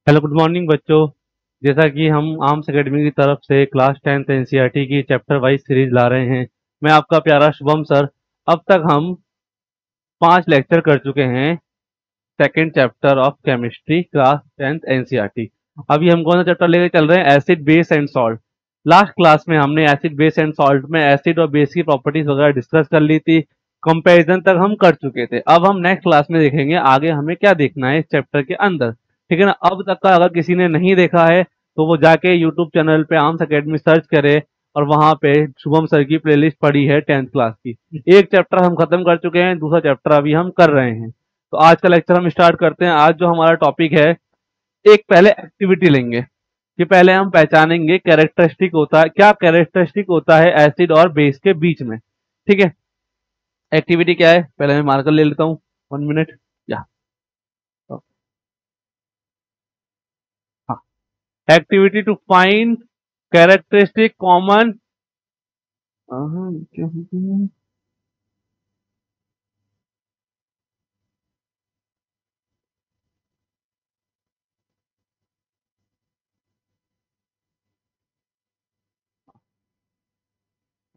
Hello good morning बच्चों। जैसा कि हम आर्म्स एकेडमी की तरफ से क्लास 10th एनसीईआरटी की चैप्टर वाइज सीरीज ला रहे हैं। मैं आपका प्यारा शुभम सर। अब तक हम 5 लेक्चर कर चुके हैं second chapter of chemistry class 10th NCERT. अभी हम कौन सा चैप्टर लेके चल रहे हैं? Acid base and salt. Last class में हमने एसिड बेस एंड सॉल्ट में एसिड और बेस की प्रॉपर्टीज वगैरह डिस्कस कर ली थी। कंपैरिजन तक हम कर चुके थे। अब हम नेक्स्ट क्लास में देखेंगे आगे हमें क्या देखना है इस चैप्टर के अंदर। ठीक है ना? अब तक का अगर किसी ने नहीं देखा है तो वो जाके यूट्यूब चैनल पे आर्म्स एकेडमी सर्च करे और वहां पे शुभम सर की प्लेलिस्ट पड़ी है 10th क्लास की। एक चैप्टर हम खत्म कर चुके हैं, दूसरा चैप्टर अभी हम कर रहे हैं। तो आज का लेक्चर हम स्टार्ट करते हैं। आज जो हमारा टॉपिक है, एक पहले एक्टिविटी लेंगे कि पहले हम पहचानेंगे कैरेक्टरिस्टिक होता है क्या, कैरेक्टरिस्टिक होता है एसिड और बेस के बीच में। ठीक है, एक्टिविटी क्या है पहले मैं मार्कर ले लेता हूँ। 1 मिनट या हाँ, activity to find characteristic common.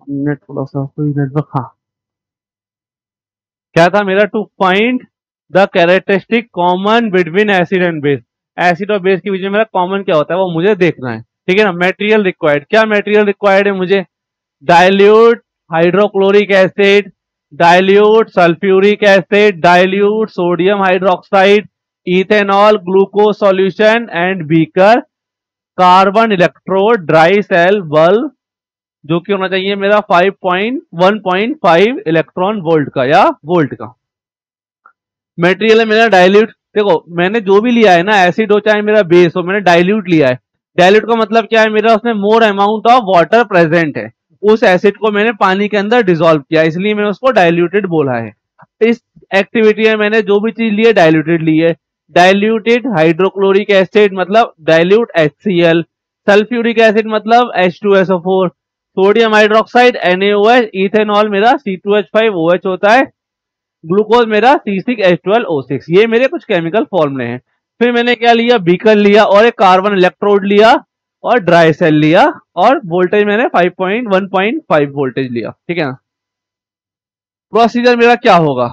Minute, थोड़ा सा कोई नेटवर्क। हाँ, क्या था मेरा? To find the characteristic common between acid and base. Acid और बेस के बीच में मेरा कॉमन क्या होता है वो मुझे देखना है। ठीक है ना? मटेरियल रिक्वायर्ड, क्या मटेरियल रिक्वायर्ड है मुझे? Dilute hydrochloric acid, dilute sulphuric acid, dilute sodium hydroxide, ethanol glucose solution and beaker, carbon electrode, dry cell bulb, जो कि होना चाहिए मेरा 1.5 इलेक्ट्रॉन वोल्ट का या वोल्ट का। मटेरियल है मेरा डाइल्यूट। देखो मैंने जो भी लिया है ना, एसिड हो चाहे मेरा बेस हो, मैंने डाइल्यूट लिया है। डाइल्यूट का मतलब क्या है? मेरा उसमें more amount of water present है। उस एसिड को मैंने पानी के अंदर डिसॉल्व किया, इसलिए मैंने उसको डाइल्यूटेड बोला है। इस एक्टिविटी में मैंने जो भी चीज ली है डाइल्यूटेड ली है। डाइल्यूटेड हाइड्रोक्लोरिक एसिड मतलब डाइल्यूट HCl, सल्फ्यूरिक एसिड मतलब H2SO4, sodium hydroxide NaOH, ethanol मेरा C2H5OH होता है, ग्लूकोज मेरा C6H12O6। ये मेरे कुछ केमिकल फॉर्मूले हैं। फिर मैंने क्या लिया? बीकर लिया और एक कार्बन इलेक्ट्रोड लिया और ड्राई सेल लिया और वोल्टेज मैंने 1.5 वोल्टेज लिया। ठीक है ना? प्रोसीजर मेरा क्या होगा?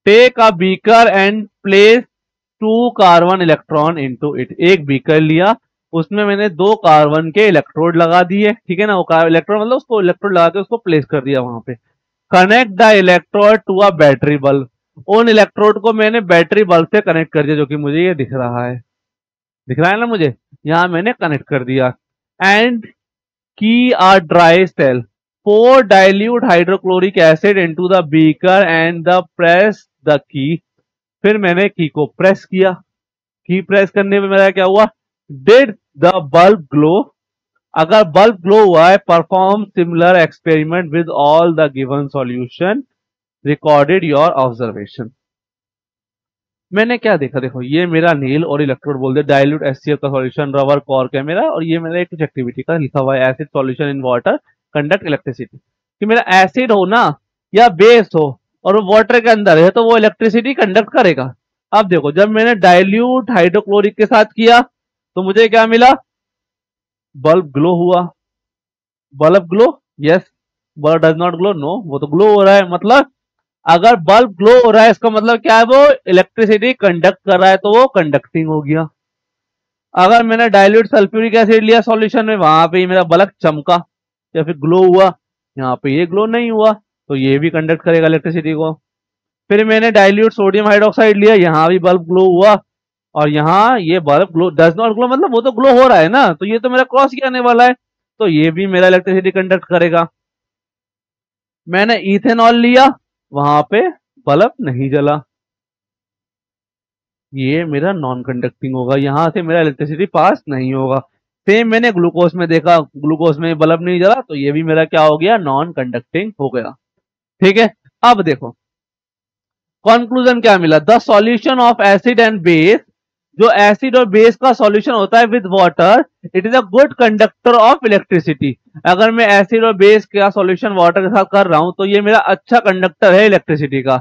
Take a beaker and place 2 carbon electron into it. एक बीकर लिया, उसमें मैंने 2 कार्बन के इलेक्ट्रोड लगा दिए। ठीक है ना? वो इलेक्ट्रोड मतलब उसको इलेक्ट्रोड लगा के उसको प्लेस कर दिया वहां पे। Connect the electrode to a battery bulb. उन इलेक्ट्रोड को मैंने बैटरी बल्ब से कनेक्ट कर दिया, जो कि मुझे ये दिख रहा है। दिख रहा है ना मुझे? यहां मैंने कनेक्ट कर दिया। एंड की आ dry cell, pour dilute hydrochloric acid into the beaker and the press the key। फिर मैंने की को प्रेस किया। की प्रेस करने पे मेरा क्या हुआ? Did the bulb glow? अगर बल्ब ग्लो हुआ है, perform similar experiment with all the given solution, recorded your observation. मैंने क्या देखा? देखो ये मेरा नील और इलेक्ट्रोड बोल दे, डाइल्यूट HCl का सॉल्यूशन, रबर कॉर्क है मेरा, और ये मेरा कुछ एक्टिविटी का लिखा हुआ है, acid solution in water conduct electricity. कि मेरा एसिड हो ना या बेस हो और वो वाटर के अंदर है तो वो इलेक्ट्रिसिटी कंडक्ट करेगा। अब देखो जब मैंने डाइल्यूट हाइड्रोक्लोरिक के साथ किया तो मुझे क्या मिला? बल्ब ग्लो हुआ। Bulb glow, yes. Bulb does not glow, no. वो तो ग्लो हो रहा है। मतलब अगर बल्ब ग्लो हो रहा है इसका मतलब क्या है? वो इलेक्ट्रिसिटी कंडक्ट कर रहा है, तो वो कंडक्टिंग हो गया। अगर मैंने डाइल्यूट सल्फ्यूरिक एसिड लिया सॉल्यूशन में, वहां पे ही मेरा बल्ब चमका या फिर ग्लो हुआ, यहाँ पे ये ग्लो नहीं हुआ, तो ये भी कंडक्ट करेगा इलेक्ट्रिसिटी को। फिर मैंने डाइल्यूट सोडियम हाइड्रोक्साइड लिया, यहाँ भी बल्ब ग्लो हुआ और यहाँ ये bulb glow does not glow, मतलब वो तो ग्लो हो रहा है ना, तो ये तो मेरा क्रॉस किया आने वाला है, तो ये भी मेरा इलेक्ट्रिसिटी कंडक्ट करेगा। मैंने इथेनॉल लिया, वहां पे बल्ब नहीं जला, ये मेरा नॉन कंडक्टिंग होगा, यहां से मेरा इलेक्ट्रिसिटी पास नहीं होगा। सेम मैंने ग्लूकोज में देखा, ग्लूकोज में बल्ब नहीं जला, तो ये भी मेरा क्या हो गया? नॉन कंडक्टिंग हो गया। ठीक है, अब देखो कंक्लूजन क्या मिला? The solution of acid and base, जो एसिड और बेस का सॉल्यूशन होता है with water, it is a good conductor of electricity. अगर मैं एसिड और बेस का सॉल्यूशन वाटर के साथ कर रहा हूं तो ये मेरा अच्छा कंडक्टर है इलेक्ट्रिसिटी का।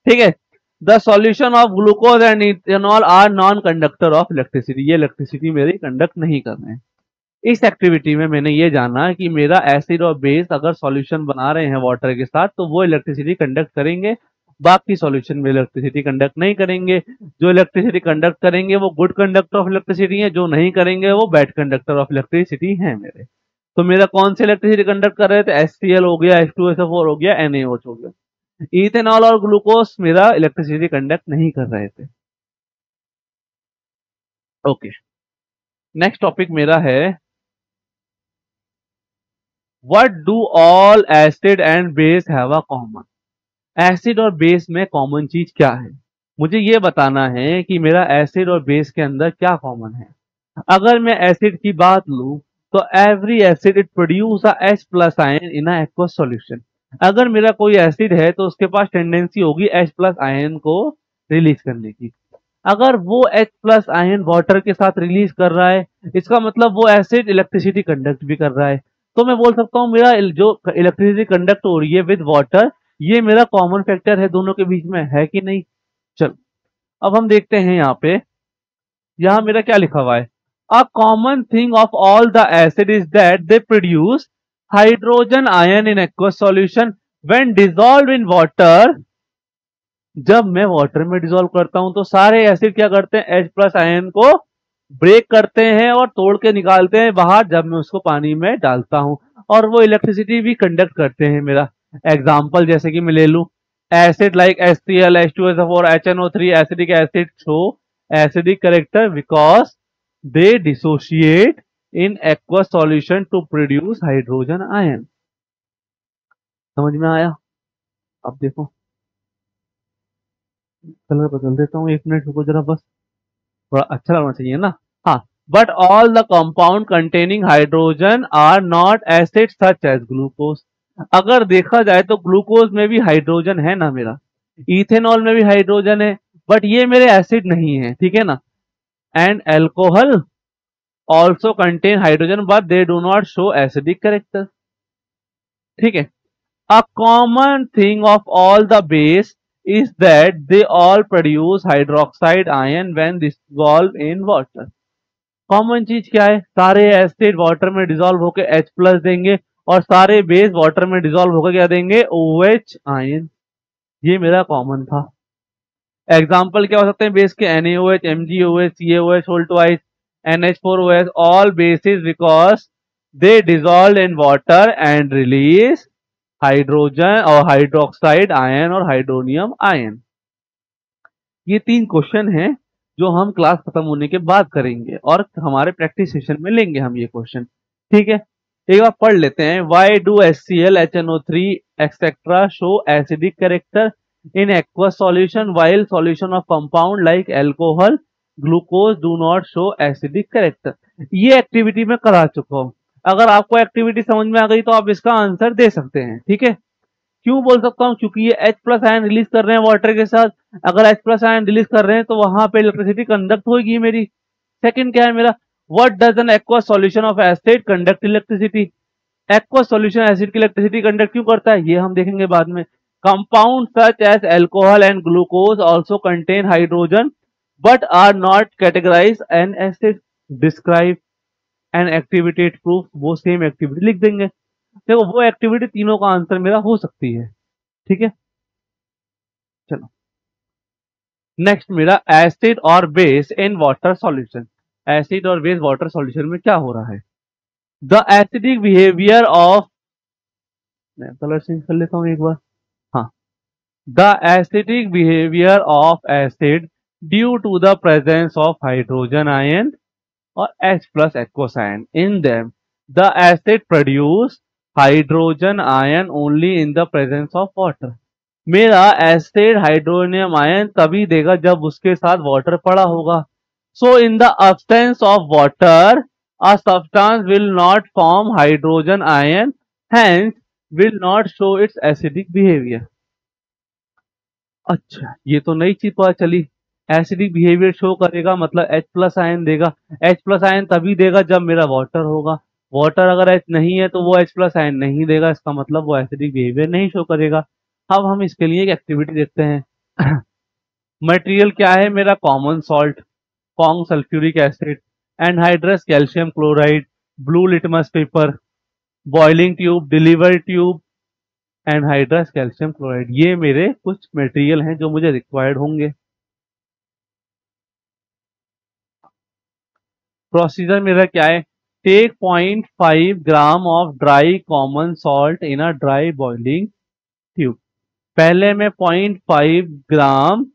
ठीक है, the solution of glucose and ethanol are non conductor of electricity, ये इलेक्ट्रिसिटी मेरी कंडक्ट नहीं कर रहे हैं। इस एक्टिविटी में मैंने ये जाना कि मेरा एसिड और बेस अगर सॉल्यूशन बना रहे हैं वाटर के साथ तो वो इलेक्ट्रिसिटी कंडक्ट करेंगे, बाकी सॉल्यूशन में इलेक्ट्रिसिटी कंडक्ट नहीं करेंगे। जो इलेक्ट्रिसिटी कंडक्ट करेंगे वो गुड कंडक्टर ऑफ इलेक्ट्रिसिटी है, जो नहीं करेंगे वो बैड कंडक्टर ऑफ इलेक्ट्रिसिटी है मेरे। तो मेरा कौन से इलेक्ट्रिसिटी कंडक्ट कर रहे थे, HCl हो गया, H2SO4 हो गया, NaOH हो गया। इथेनॉल और ग्लूकोज मेरा इलेक्ट्रिसिटी कंडक्ट नहीं कर रहे थे। ओके, नेक्स्ट टॉपिक मेरा है what do all acid and base have a common. Acid और बेस में कॉमन चीज क्या है, मुझे ये बताना है कि मेरा एसिड और बेस के अंदर क्या कॉमन है। अगर मैं एसिड की बात लूं तो every acid it produce a H plus ion in a aqueous solution. अगर मेरा कोई एसिड है तो उसके पास टेंडेंसी होगी H प्लस आयन को रिलीज करने की। अगर वो H प्लस आयन वाटर के साथ रिलीज कर रहा है, इसका मतलब वो एसिड इलेक्ट्रिसिटी कंडक्ट भी कर रहा है। तो मैं बोल सकता हूँ मेरा जो इलेक्ट्रिसिटी कंडक्ट हो रही है विद वाटर, ये मेरा कॉमन फैक्टर है दोनों के बीच में, है कि नहीं। चलो अब हम देखते हैं यहाँ मेरा क्या लिखा हुआ है। A common thing of all the acid is that they produce hydrogen ion in aqueous solution when dissolve in water. जब मैं वाटर में डिसॉल्व करता हूं तो सारे एसिड क्या करते हैं, H प्लस आयन को ब्रेक करते हैं और तोड़ के निकालते हैं बाहर जब मैं उसको पानी में डालता हूं, और वो इलेक्ट्रिसिटी भी कंडक्ट करते हैं मेरा। एग्जाम्पल जैसे कि मैं ले लूं, acid like HCl, H2SO4, HNO3 acidic acid show acidic character because they dissociate in aqueous solution to produce hydrogen ion. समझ में आया। अब देखो कलर बदल देता हूँ, 1 मिनट रुको जरा, बस थोड़ा अच्छा लगना चाहिए ना। हाँ, but all the compound containing hydrogen are not acid such as glucose. अगर देखा जाए तो ग्लूकोज में भी हाइड्रोजन है ना मेरा, इथेनॉल में भी हाइड्रोजन है, बट ये मेरे एसिड नहीं है, ठीक है ना। And alcohol also contain hydrogen but they do not show acidic character, ठीक है। A common thing of all the base is that they all produce hydroxide ion when dissolved in water। Common चीज क्या है, सारे acid water में dissolve होकर H plus देंगे और सारे बेस वाटर में डिसॉल्व होकर क्या देंगे, OH आयन। ये मेरा कॉमन था। एग्जाम्पल क्या हो सकते हैं बेस के, NaOH, MgOH, CaOH whole twice, NH4OH, all bases because they dissolve in water and release hydrogen और हाइड्रोक्साइड आयन और हाइड्रोनियम आयन। ये 3 क्वेश्चन हैं जो हम क्लास खत्म होने के बाद करेंगे और हमारे प्रैक्टिस सेशन में लेंगे हम ये क्वेश्चन, ठीक है। एक बार पढ़ लेते हैं। Why do HCl, HNO3 etcetera show acidic character in aqueous solution while solution of compound like alcohol glucose do not show acidic character. ये एक्टिविटी मैं करा चुका हूं। अगर आपको एक्टिविटी समझ में आ गई तो आप इसका आंसर दे सकते हैं, ठीक है। क्यों बोल सकता हूं, क्योंकि ये H प्लस आयन रिलीज कर रहे हैं वाटर के साथ। अगर H प्लस आयन रिलीज कर रहे हैं तो वहां पे इलेक्ट्रिसिटी कंडक्ट होगी मेरी। सेकंड क्या है मेरा, what does an aqueous solution of acid conduct electricity. Aqueous solution acid की इलेक्ट्रिसिटी कंडक्ट क्यों करता है ये हम देखेंगे बाद में। Compound such as alcohol and glucose also contain hydrogen but are not categorise an acid. Describe an activity it proof, वो सेम एक्टिविटी लिख देंगे। देखो वो एक्टिविटी तीनों का आंसर मेरा हो सकती है, ठीक है। चलो नेक्स्ट मेरा एसिड और base in water solution. Acid और बेस वाटर सॉल्यूशन में क्या हो रहा है। द एसिडिक बिहेवियर ऑफ, मैं कलर चेंज कर लेता हूं एक बार। हाँ, the acidic behaviour of acid due to the presence of hydrogen ion और H plus aqueous ion in them the acid produce hydrogen ion only in the presence of water. मेरा acid hydronium ion तभी देगा जब उसके साथ water पड़ा होगा। So in the absence of water a substance will not form hydrogen ion hence will not show its acidic behaviour. अच्छा, ये तो नई चीज पता चली। एसिडिक बिहेवियर शो करेगा मतलब H प्लस आयन देगा। H प्लस आयन तभी देगा जब मेरा वाटर होगा। वाटर अगर H नहीं है तो वो H प्लस आयन नहीं देगा, इसका मतलब वो एसिडिक बिहेवियर नहीं शो करेगा। अब हम इसके लिए एक एक्टिविटी देखते हैं। मटेरियल क्या है मेरा, common salt, Kong sulphuric acid, anhydrous calcium chloride, blue litmus paper, boiling tube, deliver tube, anhydrous calcium chloride. ये मेरे कुछ मटेरियल हैं जो मुझे रिक्वायर्ड होंगे। प्रोसीजर मेरा क्या है, take 0.5 gram of dry common salt in a dry boiling tube. पहले मैं 0.5 ग्राम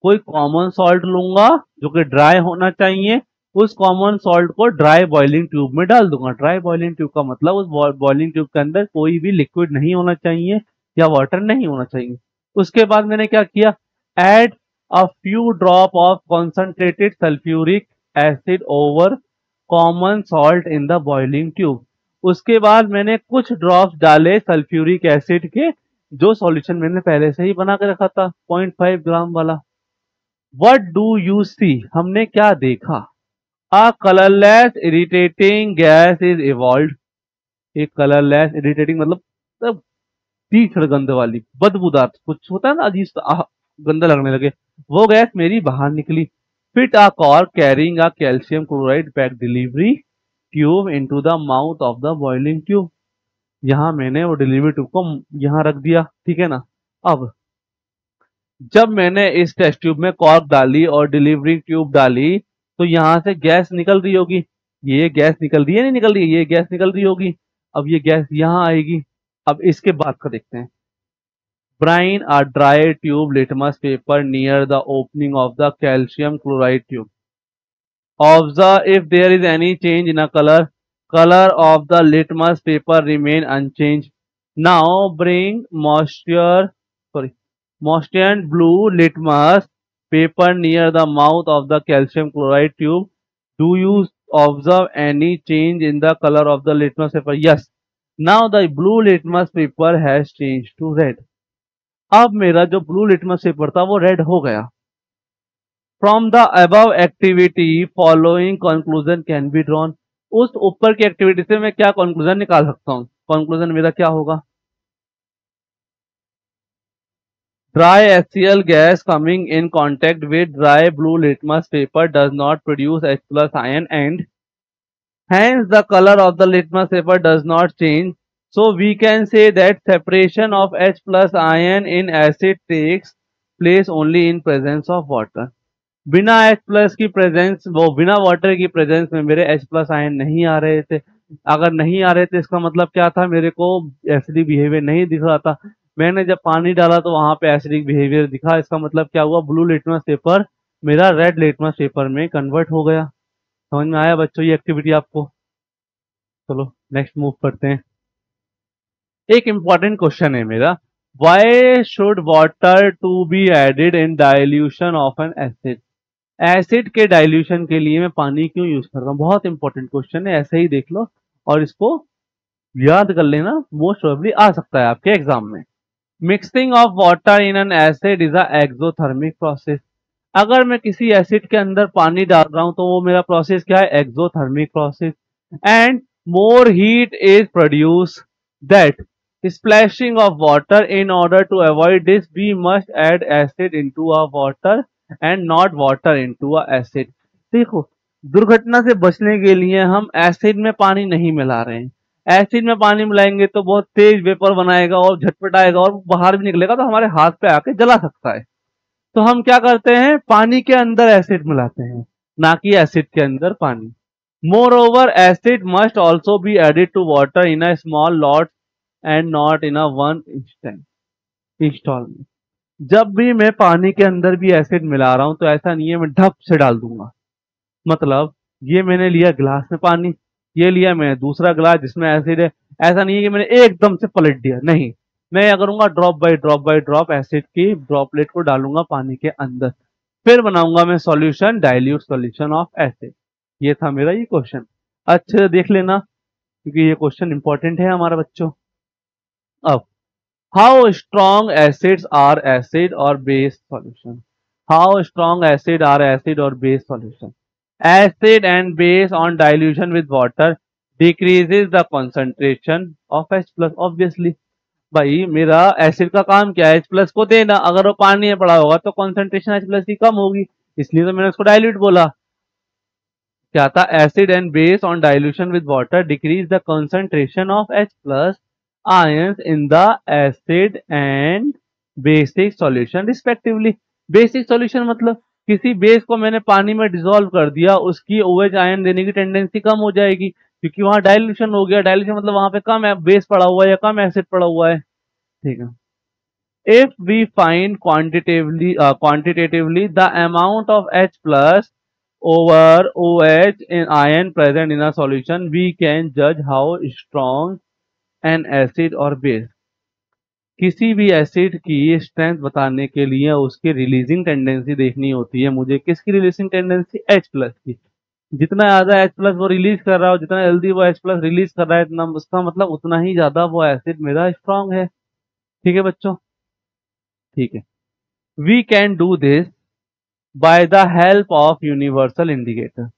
कोई कॉमन सॉल्ट लूंगा जो कि ड्राई होना चाहिए, उस कॉमन सॉल्ट को ड्राई बॉइलिंग ट्यूब में डाल दूंगा। ड्राई बॉइलिंग ट्यूब का मतलब उस बॉइलिंग ट्यूब के अंदर कोई भी लिक्विड नहीं होना चाहिए या वाटर नहीं होना चाहिए। उसके बाद मैंने क्या किया, add a few drop of concentrated sulphuric acid over common salt in the boiling tube. उसके बाद मैंने कुछ ड्रॉप्स डाले सल्फ्यूरिक एसिड के, जो सॉल्यूशन मैंने पहले से ही बना के रखा था 0.5 ग्राम वाला। वट डू यू सी, हमने क्या देखा, a colourless irritating gas is evolve. एक कलरलेस इरिटेटिंग मतलब तीखड़ गंध वाली बदबूदार कुछ होता है ना, अजीब सा गंदा लगने लगे, वो गैस मेरी बाहर निकली। Fit a cork carrying a calcium chloride pack delivery tube into the mouth of the boiling tube. यहां मैंने वो डिलीवरी ट्यूब को यहां रख दिया, ठीक है ना। अब जब मैंने इस टेस्ट ट्यूब में कॉर्क डाली और डिलीवरी ट्यूब डाली, तो यहां से गैस निकल रही होगी। ये गैस निकल रही है नहीं निकल रही है, ये गैस निकल रही होगी। अब ये गैस यहां आएगी। अब इसके बाद का देखते हैं। Brine a dry tube litmus paper near the opening of the calcium chloride tube. Observe if there is any change in a color. Color of the litmus paper remain unchanged. Now bring moistened blue litmus paper near the mouth of the calcium chloride tube. Do you observe any change in the color of the litmus paper? Yes. Now the blue litmus paper has changed to red. अब मेरा जो blue litmus paper था वो red हो गया। From the above activity following conclusion can be drawn. उस ऊपर की एक्टिविटी से मैं क्या कंक्लूजन निकाल सकता हूं, कंक्लूजन मेरा क्या होगा, dry HCl gas coming in contact with dry blue litmus paper does not produce H+ ion and hence the color of the litmus paper does not change. So we can say that separation of H+ ion in acid takes place only in presence of water. बिना H+ की presence, वो बिना water की presence में मेरे H+ ion नहीं आ रहे थे। अगर नहीं आ रहे थे इसका मतलब क्या था, मेरे को एसिडिक बिहेवियर नहीं दिख रहा था। मैंने जब पानी डाला तो वहां पे एसिडिक बिहेवियर दिखा। इसका मतलब क्या हुआ, ब्लू लिटमस पेपर मेरा रेड लिटमस पेपर में कन्वर्ट हो गया। समझ में आया बच्चों ये एक्टिविटी आपको। चलो नेक्स्ट मूव करते हैं। एक इंपॉर्टेंट क्वेश्चन है मेरा, why should water to be added in dilution of an acid. Acid के डाइल्यूशन के लिए मैं पानी क्यों यूज कर रहा हूँ, बहुत इंपॉर्टेंट क्वेश्चन है, ऐसे ही देख लो और इसको याद कर लेना, मोस्ट प्रोबेबली आ सकता है आपके एग्जाम में। Mixing of water in an acid is a exothermic process. अगर मैं किसी एसिड के अंदर पानी डाल रहा हूं तो वो मेरा प्रोसेस क्या है, exothermic process. And more heat is produced that splashing of water. In order to avoid this, we must add acid into a water and not water into a acid. देखो, दुर्घटना से बचने के लिए हम एसिड में पानी नहीं मिला रहे हैं। एसिड में पानी मिलाएंगे तो बहुत तेज वेपर बनाएगा और झटपटाएगा और बाहर भी निकलेगा तो हमारे हाथ पे आके जला सकता है। तो हम क्या करते हैं, पानी के अंदर एसिड मिलाते हैं, ना कि एसिड के अंदर पानी। Moreover, acid must also be added to water in a small lot and not in a one installment. जब भी मैं पानी के अंदर भी एसिड मिला रहा हूं तो ऐसा नहीं है मैं ढप से डाल दूंगा। मतलब ये मैंने लिया गिलास में पानी, ये लिया मैंने दूसरा गिलास जिसमें एसिड है, ऐसा नहीं है कि मैंने एकदम से पलट दिया, नहीं, मैं क्या करूंगा, ड्रॉप बाय ड्रॉप एसिड की ड्रॉपलेट को डालूंगा पानी के अंदर, फिर बनाऊंगा मैं solution, dilute solution of acid. ये था मेरा ये क्वेश्चन, अच्छे से देख लेना क्योंकि ये क्वेश्चन इंपॉर्टेंट है हमारा बच्चों। अब how strong acids are acid और base solution. How strong acid are acid और base solution. Acid and base on dilution with water decreases the concentration of H+, obviously. भाई मेरा एसिड का काम क्या है, H+ को देना, अगर वो पानी में पड़ा होगा तो कॉन्सेंट्रेशन H+ की कम होगी, इसलिए तो मैंने उसको डाइल्यूट बोला। क्या था, acid and base on dilution with water decrease the concentration of H+ ions in the acid and basic solution respectively. Basic solution मतलब किसी बेस को मैंने पानी में डिसॉल्व कर दिया, उसकी OH आयन देने की टेंडेंसी कम हो जाएगी, क्योंकि वहां डाइल्यूशन हो गया। डाइल्यूशन मतलब वहां पे कम है बेस पड़ा हुआ है या कम एसिड पड़ा हुआ है, ठीक है। If we find quantitatively the amount of H+ over OH in ion present in a solution, we can judge how strong an acid or base. किसी भी एसिड की स्ट्रेंथ बताने के लिए उसकी रिलीजिंग टेंडेंसी देखनी होती है मुझे। किसकी रिलीजिंग टेंडेंसी? H+ की। जितना ज्यादा H+ वो रिलीज कर रहा हो, जितना जल्दी वो H+ रिलीज कर रहा है, इतना उसका मतलब उतना ही ज्यादा वो एसिड मेरा स्ट्रांग है। ठीक है बच्चों, ठीक है। We can do this by the help of universal indicator,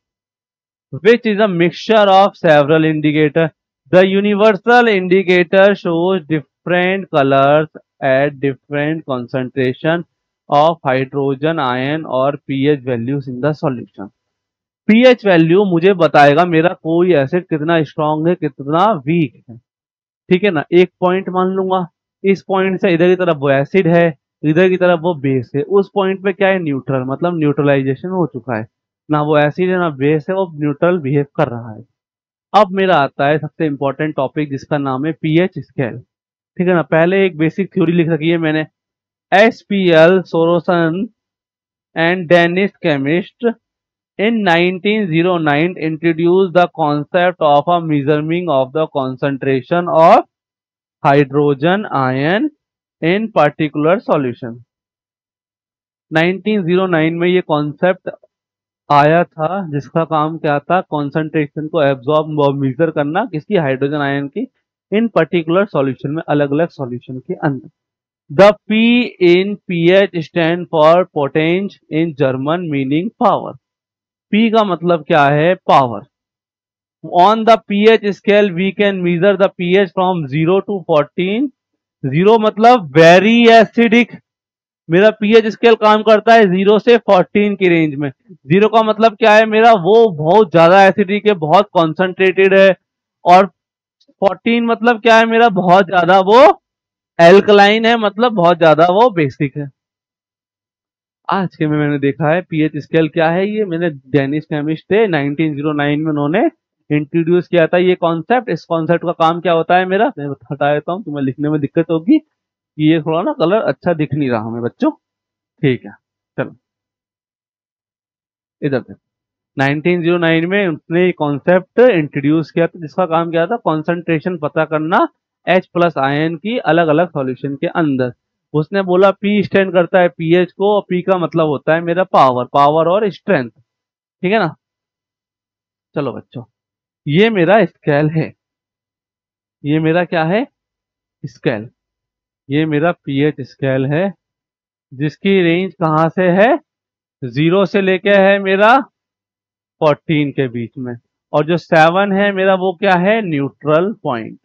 which is a mixture of several indicators. The universal indicator shows different colors at different concentration of hydrogen ion or pH values in the solution. pH value मुझे बताएगा मेरा कोई acid कितना strong है कितना week है, ठीक है ना। एक पॉइंट मान लूंगा, इस पॉइंट से इधर की तरफ वो एसिड है, इधर की तरफ वो बेस है। उस पॉइंट पे क्या है, न्यूट्रल, मतलब न्यूट्रलाइजेशन हो चुका है, ना वो एसिड है ना बेस है, वो न्यूट्रल बिहेव कर रहा है। अब मेरा आता है सबसे इंपॉर्टेंट टॉपिक जिसका नाम है पीएच स्केल, ठीक है ना। पहले एक बेसिक थ्योरी लिख रखी है मैंने। SPL Sorensen and Danish chemist in 1909 introduced the concept of a measuring of the concentration of hydrogen ion in particular solution. 1909 में ये कॉन्सेप्ट आया था जिसका काम क्या था, कॉन्सेंट्रेशन को एब्जॉर्ब मेजर करना किसकी, हाइड्रोजन आयन की, इन पर्टिकुलर सॉल्यूशन में, अलग अलग सॉल्यूशन के अंदर। The P in pH stand for potenz in German meaning power. P का मतलब क्या है, power. On the pH scale we can measure the pH from 0 to 14। 0 मतलब वेरी एसिडिक, मेरा पीएच स्केल काम करता है 0 से 14 की रेंज में। 0 का मतलब क्या है, मेरा वो बहुत ज्यादा एसिडिक है, बहुत कॉन्सेंट्रेटेड है। और 14 मतलब क्या है, मेरा बहुत ज्यादा वो एल्कलाइन है, मतलब बहुत ज्यादा वो बेसिक है। आज के में मैंने देखा है पीएच स्केल क्या है, ये मैंने डेनिस केमिस्ट थे 1909 में उन्होंने इंट्रोड्यूस किया था ये कॉन्सेप्ट। इस कॉन्सेप्ट का काम क्या होता है मेरा, मैं बता देता हूँ, तुम्हें लिखने में दिक्कत होगी कि ये थोड़ा ना कलर अच्छा दिख नहीं रहा हमें बच्चों, ठीक है। चलो इधर पे 1909 में उसने कॉन्सेप्ट इंट्रोड्यूस किया था जिसका काम क्या था, कॉन्सेंट्रेशन पता करना H+ आयन की अलग अलग सॉल्यूशन के अंदर। उसने बोला P स्टैंड करता है पीएच को, और P का मतलब होता है मेरा पावर, पावर और स्ट्रेंथ, ठीक है ना। चलो बच्चों, ये मेरा स्केल है, ये मेरा क्या है, स्केल। ये मेरा पीएच स्केल है जिसकी रेंज कहां से है, 0 से लेके है मेरा 14 के बीच में। और जो 7 है मेरा वो क्या है, न्यूट्रल पॉइंट।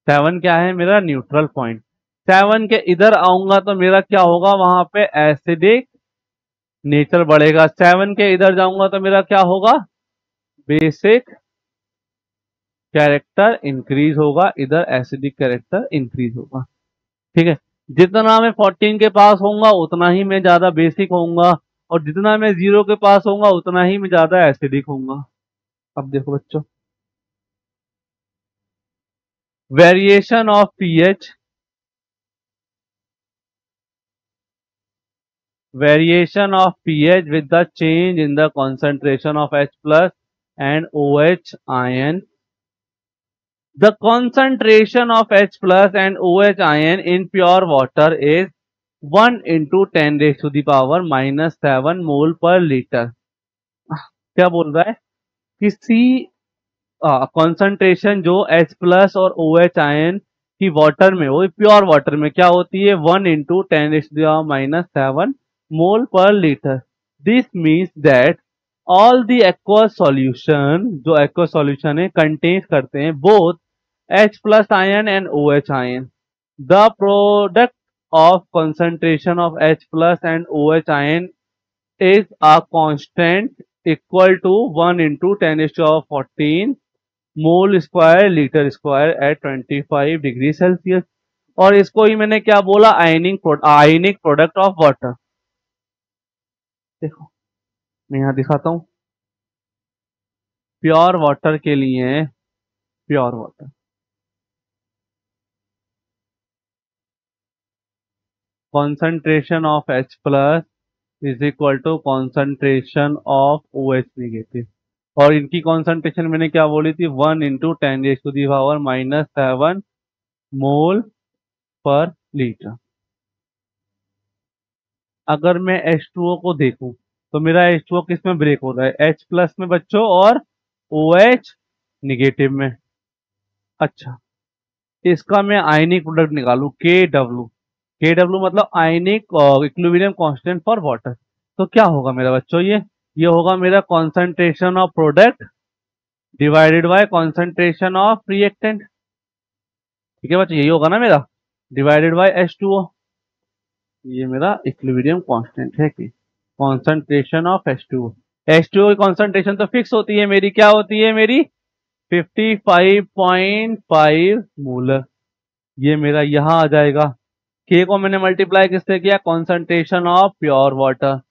7 क्या है मेरा, न्यूट्रल पॉइंट। 7 के इधर आऊंगा तो मेरा क्या होगा, वहां पे एसिडिक नेचर बढ़ेगा। 7 के इधर जाऊंगा तो मेरा क्या होगा, बेसिक कैरेक्टर इंक्रीज होगा, इधर एसिडिक कैरेक्टर इंक्रीज होगा, ठीक है। जितना मैं 14 के पास होऊंगा उतना ही मैं ज्यादा बेसिक होऊंगा, और जितना मैं 0 के पास होऊंगा उतना ही मैं ज्यादा एसिडिक होऊंगा। अब देखो बच्चों, variation of pH, variation of pH with the change in the concentration of H+ and OH ion. The concentration of H+ and OH ion in pure water is 1 into 10 raised to the power -7 mole per liter। क्या बोल रहा है, किसी concentration जो H+ और OH ion की water में, वो प्योर वाटर में क्या होती है, 1 into 10 raised to the power -7 mole per litre. This means that all the aqua solution, जो एक्वा सॉल्यूशन है कंटेन्स करते हैं both H plus ion and OH ion. The product of concentration of H plus and OH ion is a constant equal to 1 into 10 raised to the power 14 mole square litre square at 25 degree Celsius. और इसको ही मैंने क्या बोला, ionic product of water. देखो मैं यहां दिखाता हूं, प्योर वाटर के लिए, pure water concentration of H plus is equal to concentration of OH negative. और इनकी कॉन्सेंट्रेशन मैंने क्या बोली थी, 1 into 10 raise to the power -7 mole per litre. अगर मैं H2O को देखूं तो मेरा H2O किस में ब्रेक हो रहा है, H प्लस में बच्चों और OH निगेटिव में। अच्छा, इसका मैं आयनिक प्रोडक्ट निकालू KW मतलब ionic equilibrium constant for water. तो क्या होगा मेरा बच्चों, ये होगा मेरा concentration of product divided by concentration of reactant. ठीक है बच्चों, यही होगा ना मेरा, डिवाइडेड बाय H2O। ये मेरा इक्विलिब्रियम कांस्टेंट है कि कॉन्सेंट्रेशन ऑफ H2O। H2O की कॉन्सेंट्रेशन तो फिक्स होती है मेरी, क्या होती है मेरी 55.5 मोलर। ये मेरा यहां आ जाएगा। K को मैंने मल्टीप्लाई किससे किया, कॉन्सेंट्रेशन ऑफ प्योर वाटर।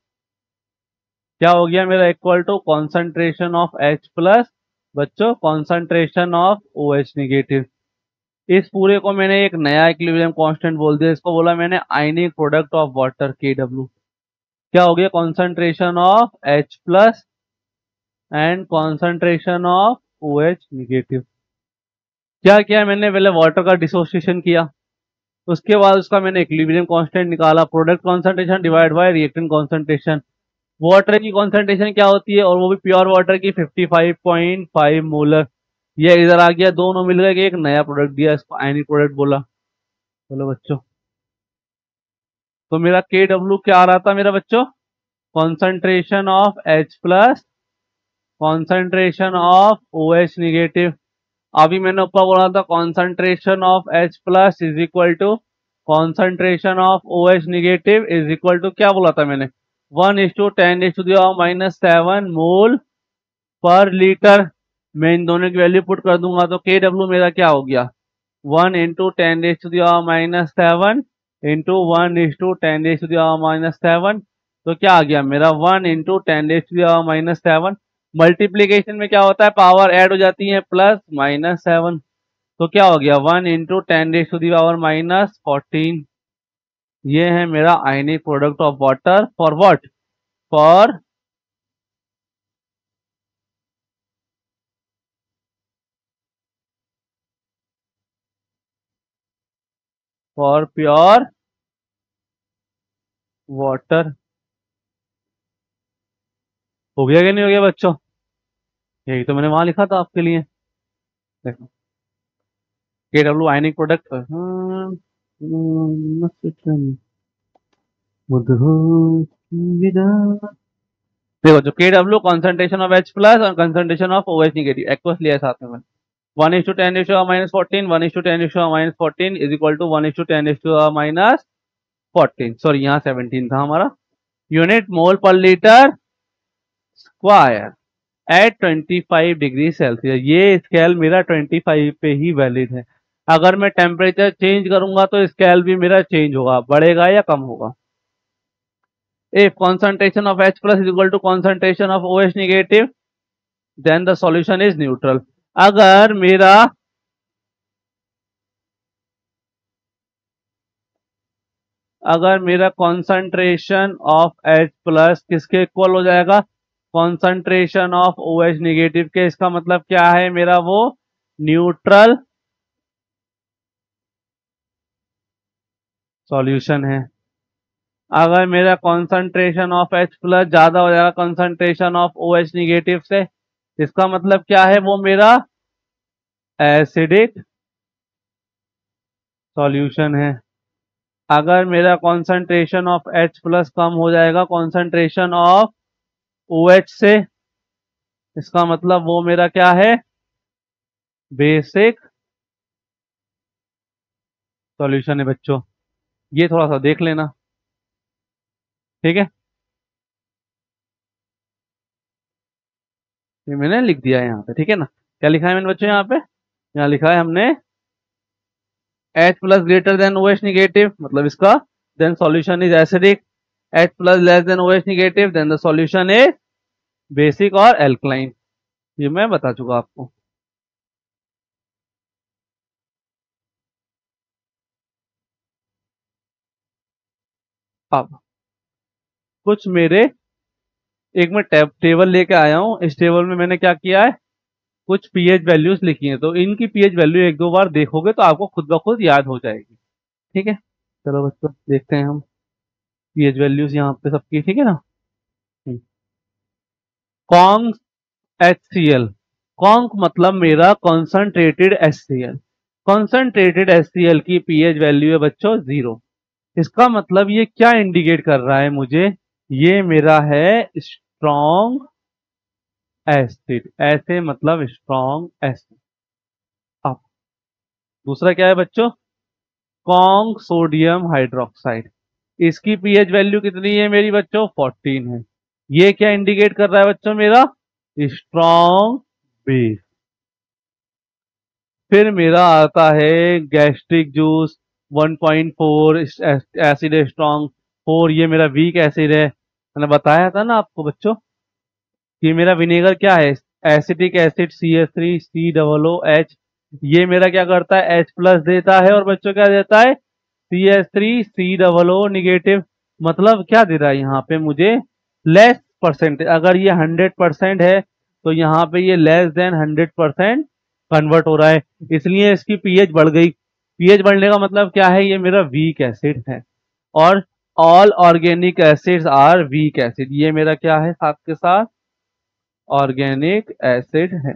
क्या हो गया मेरा, equal to concentration of H plus बच्चों कॉन्सेंट्रेशन ऑफ OH निगेटिव। इस पूरे को मैंने एक नया इक्विलिब्रियम कांस्टेंट बोल दिया, इसको बोला मैंने ionic product of water KW। क्या हो गया, concentration of H plus and concentration of OH negative. क्या किया मैंने, पहले वाटर का डिसोसिएशन किया, उसके बाद उसका मैंने इक्विलिब्रियम कांस्टेंट निकाला, product concentration divide by reactant concentration. Water की कॉन्सेंट्रेशन क्या होती है, और वो भी प्योर वाटर की 55.5 मोलर। ये इधर आ गया, दोनों मिल गए, एक नया प्रोडक्ट दिया, इसको आयनिक प्रोडक्ट बोला। बोलो बच्चों, तो मेरा KW क्या आ रहा था मेरा बच्चों, concentration of H plus concentration of OH negative. अभी मैंने ऊपर बोला था concentration of H plus is equal to concentration of OH negative is equal to, क्या बोला था मैंने, 1:10⁻⁷ मोल पर लीटर। मैं इन दोनों की वैल्यू पुट कर दूंगा तो KW मेरा क्या हो गया, 1:10⁻⁷ इंटू 1:10⁻⁷। तो क्या आ गया मेरा 1:10⁻⁷। मल्टीप्लीकेशन में क्या होता है, पावर ऐड हो जाती है +-7। तो क्या हो गया 1:10⁻⁻14। ये है मेरा ionic product of water for what, for pure water. हो गया कि नहीं हो गया बच्चों, यही तो मैंने वहां लिखा था आपके लिए। देखो KW आयनिक प्रोडक्ट, देखो जो KW concentration of H plus और concentration of OH negative aqueous लिया साथ में, 1:10⁻⁻14 1:10⁻⁻14 इज इक्वल टू 1:10⁻⁻14। सॉरी यहाँ 17 था हमारा, unit mole per litre square at 25 degree Celsius. ये स्केल मेरा 25 पे ही वैलिड है। अगर मैं टेम्परेचर चेंज करूंगा तो स्केल भी मेरा चेंज होगा, बढ़ेगा या कम होगा। If concentration of H plus is equal to concentration of OH negative, then the solution is neutral. अगर मेरा concentration of H plus किसके इक्वल हो जाएगा, concentration of OH negative के, इसका मतलब क्या है मेरा, वो न्यूट्रल सॉल्यूशन है। अगर मेरा कॉन्सेंट्रेशन ऑफ H प्लस ज्यादा हो जाएगा कॉन्सेंट्रेशन ऑफ OH निगेटिव से, इसका मतलब क्या है, वो मेरा एसिडिक सॉल्यूशन है। अगर मेरा कॉन्सेंट्रेशन ऑफ H प्लस कम हो जाएगा कॉन्सेंट्रेशन ऑफ OH से, इसका मतलब वो मेरा क्या है, बेसिक सॉल्यूशन है बच्चों, ये थोड़ा सा देख लेना। ठीक है, ये मैंने लिख दिया है यहाँ पे। ठीक है ना, क्या लिखा है मैंने बच्चों यहाँ पे? यहाँ लिखा है हमने H plus greater than OH negative, मतलब इसका then solution is acidic. H plus less than OH negative, then the solution is basic और एल्कलाइन। ये मैं बता चुका आपको। अब कुछ मेरे, एक मैं टेबल लेके आया हूँ, इस टेबल में मैंने क्या किया है, कुछ पीएच वैल्यूज लिखी हैं, तो इनकी पीएच वैल्यू एक दो बार देखोगे तो आपको खुद ब खुद याद हो जाएगी। ठीक है, चलो बच्चों देखते हैं हम पीएच वैल्यूज यहाँ पे सबकी। ठीक है ना, कॉन्ग HCl, कॉन्क मतलब मेरा कॉन्सनट्रेटेड HCl। कॉन्सनट्रेटेड HCl की पीएच वैल्यू है बच्चों 0। इसका मतलब ये क्या इंडिकेट कर रहा है मुझे, ये मेरा है स्ट्रॉन्ग एसिड, ऐसे मतलब स्ट्रॉन्ग एसिड। अब दूसरा क्या है बच्चों, कॉन्ग सोडियम हाइड्रोक्साइड, इसकी पीएच वैल्यू कितनी है मेरी बच्चों, 14 है। ये क्या इंडिकेट कर रहा है बच्चों, मेरा स्ट्रॉन्ग बेस। फिर मेरा आता है गैस्ट्रिक जूस 1.4 एसिड स्ट्रॉन्ग 4, ये मेरा वीक एसिड है। मैंने बताया था ना आपको बच्चों कि मेरा विनेगर क्या है, एसिटिक एसिड CH3COOH। ये मेरा क्या करता है, H प्लस देता है, और बच्चों क्या देता है, CH3COO निगेटिव। मतलब क्या दे रहा है यहाँ पे मुझे, लेस परसेंटेज। अगर ये 100% है तो यहाँ पे ये लेस देन 100% कन्वर्ट हो रहा है, इसलिए इसकी पीएच बढ़ गई। पीएच बढ़ने का मतलब क्या है, ये मेरा वीक एसिड है। और all organic acids are weak acid, ये मेरा क्या है साथ के साथ ऑर्गेनिक एसिड है।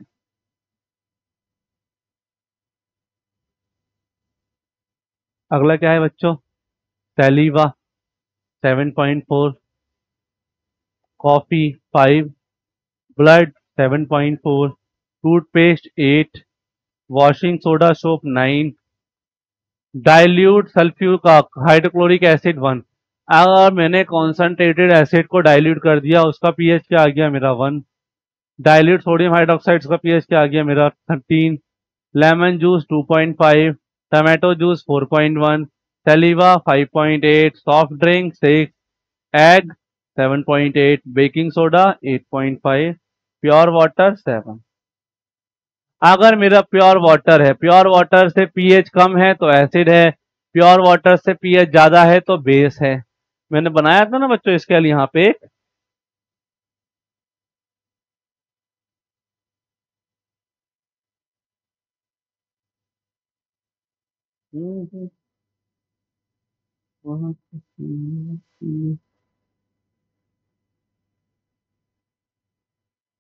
अगला क्या है बच्चों, सैलीवा 7.4, coffee 5, blood 7.4, toothpaste 8, washing soda soap 9, dilute sulphuric hydrochloric acid 1। अगर मैंने कॉन्सेंट्रेटेड एसिड को डाइल्यूट कर दिया, उसका पीएच क्या आ गया मेरा 1। डाइल्यूट सोडियम हाइड्रोक्साइड का पीएच क्या आ गया मेरा 13। Lemon juice 2.5, tomato juice 4.1, सलीवा 5.8, soft drink 6, egg 7.8, baking soda 8.5, pure water 7। अगर मेरा प्योर वाटर है, प्योर वाटर से पीएच कम है तो एसिड है, प्योर वाटर से पीएच ज्यादा है तो बेस है। मैंने बनाया था ना बच्चों इसके लिए यहाँ पे एक,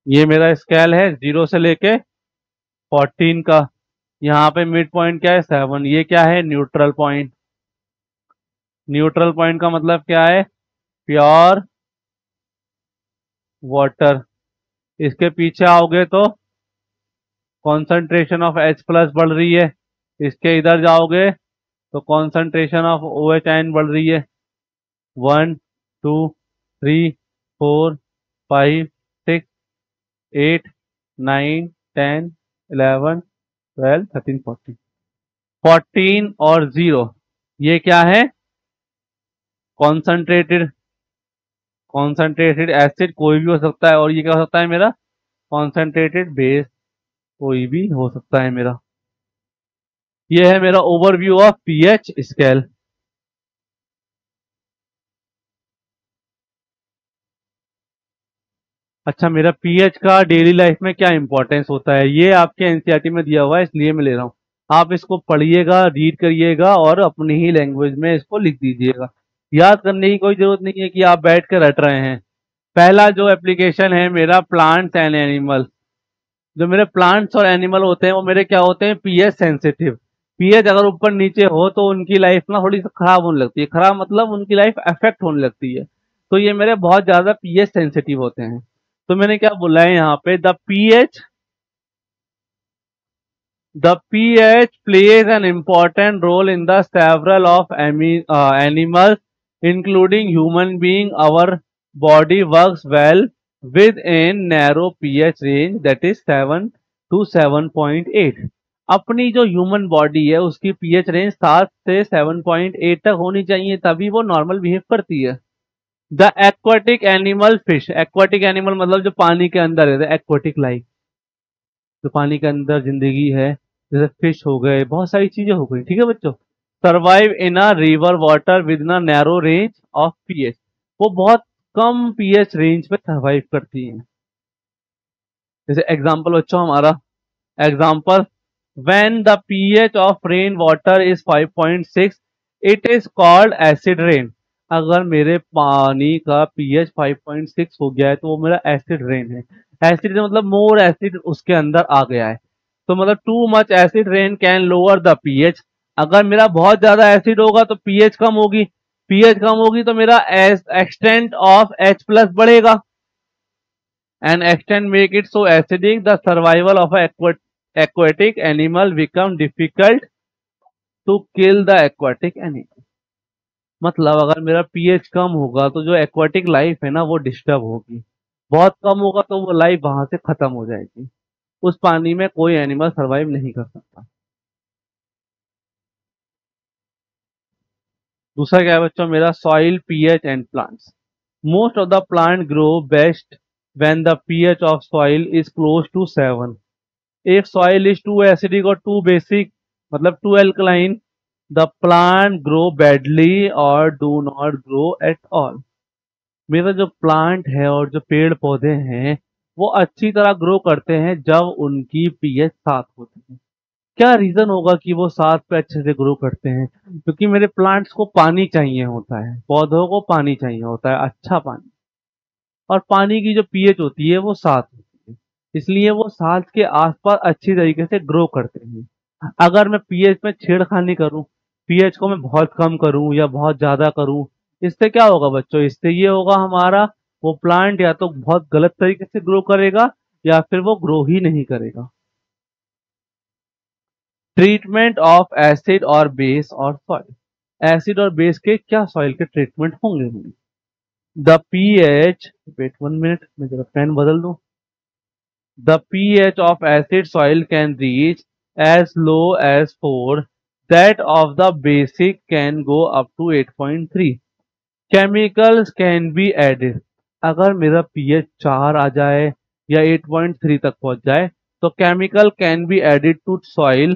ये मेरा स्केल है 0 से लेके 14 का। यहाँ पे मिड पॉइंट क्या है 7, ये क्या है न्यूट्रल पॉइंट। न्यूट्रल पॉइंट का मतलब क्या है, प्योर वाटर। इसके पीछे आओगे तो कॉन्सेंट्रेशन ऑफ H प्लस बढ़ रही है, इसके इधर जाओगे तो कॉन्सेंट्रेशन ऑफ OH बढ़ रही है। 1 2 3 4 5 6 8 9 10 11 12 13 14, 14 और 0, ये क्या है कॉन्सेंट्रेटेड। कॉन्सेंट्रेटेड एसिड कोई भी हो सकता है, और ये क्या हो सकता है मेरा कॉन्सेंट्रेटेड बेस, कोई भी हो सकता है मेरा। ये है मेरा ओवरव्यू ऑफ पीएच स्केल। अच्छा, मेरा पीएच का डेली लाइफ में क्या इंपॉर्टेंस होता है, ये आपके एनसीईआरटी में दिया हुआ है, इसलिए मैं ले रहा हूँ। आप इसको पढ़िएगा, रीड करिएगा, और अपनी ही लैंग्वेज में इसको लिख दीजिएगा। याद करने की कोई जरूरत नहीं है कि आप बैठ कर रट रहे हैं। पहला जो एप्लीकेशन है मेरा प्लांट्स एंड एनिमल, जो मेरे प्लांट्स और एनिमल होते हैं वो मेरे क्या होते हैं, पीएच सेंसिटिव। पीएच अगर ऊपर नीचे हो तो उनकी लाइफ ना थोड़ी सी खराब होने लगती है, खराब मतलब उनकी लाइफ अफेक्ट होने लगती है। तो ये मेरे बहुत ज्यादा पीएच सेंसिटिव होते हैं। तो मैंने क्या बोला है यहाँ पे, The pH plays an important role in the several of animals, including human being. Our body works well within narrow pH range, that is 7 to 7.8. अपनी जो ह्यूमन बॉडी है उसकी पीएच रेंज 7 से 7.8 तक होनी चाहिए, तभी वो नॉर्मल बिहेव करती है। The aquatic animal fish, aquatic animal मतलब जो पानी के अंदर है, एक्वाटिक लाइफ, जो पानी के अंदर जिंदगी है, जैसे फिश हो गए, बहुत सारी चीजें हो गई, ठीक है बच्चों। Survive in a river water with in narrow range of pH, वो बहुत कम पीएच रेंज पे सर्वाइव करती हैं। जैसे एग्जांपल बच्चों हमारा example, when the pH of rain water is 5.6 it is called acid rain. अगर मेरे पानी का पीएच 5.6 हो गया है तो वो मेरा एसिड रेन है। एसिड मतलब मोर एसिड उसके अंदर आ गया है, तो मतलब too much acid rain can lower the pH. अगर मेरा बहुत ज्यादा एसिड होगा तो पीएच कम होगी, पीएच कम होगी तो मेरा एक्सटेंट ऑफ एच प्लस बढ़ेगा, and extent make it so acidic the survival of a aquatic animal become difficult to kill the aquatic animal। मतलब अगर मेरा पीएच कम होगा तो जो एक्वाटिक लाइफ है ना वो डिस्टर्ब होगी, बहुत कम होगा तो वो लाइफ वहां से खत्म हो जाएगी, उस पानी में कोई एनिमल सरवाइव नहीं कर सकता। दूसरा क्या है बच्चों मेरा, soil pH and plants. Most of the plant grow best when the pH of soil is close to 7। if soil is too acidic or too basic, मतलब too alkaline, the plant grow badly or do not grow at all। मेरा जो plant है और जो पेड़ पौधे हैं वो अच्छी तरह ग्रो करते हैं जब उनकी पीएच 7 होती है। क्या रीजन होगा कि वो 7 पे अच्छे से ग्रो करते हैं? क्योंकि मेरे प्लांट्स को पानी चाहिए होता है, पौधों को पानी चाहिए होता है, अच्छा पानी, और पानी की जो पीएच होती है वो 7 होती है, इसलिए वो 7 के आसपास अच्छी तरीके से ग्रो करते हैं। अगर मैं पीएच में छेड़खानी करूं, पीएच को मैं बहुत कम करूं या बहुत ज्यादा करूं, इससे क्या होगा बच्चों, इससे ये होगा हमारा वो प्लांट या तो बहुत गलत तरीके से ग्रो करेगा या फिर वो ग्रो ही नहीं करेगा। ट्रीटमेंट ऑफ एसिड और बेस और सॉइल, एसिड और बेस के क्या सॉइल के ट्रीटमेंट होंगे? द पीएच, वेट 1 मिनट मैं जरा पेन बदल दूं। The pH of acid soil can reach as low as 4, that of the basic can go up to 8.3। Chemicals can be added। अगर मेरा pH 4 आ जाए या 8.3 तक पहुंच जाए तो chemical can be added to soil,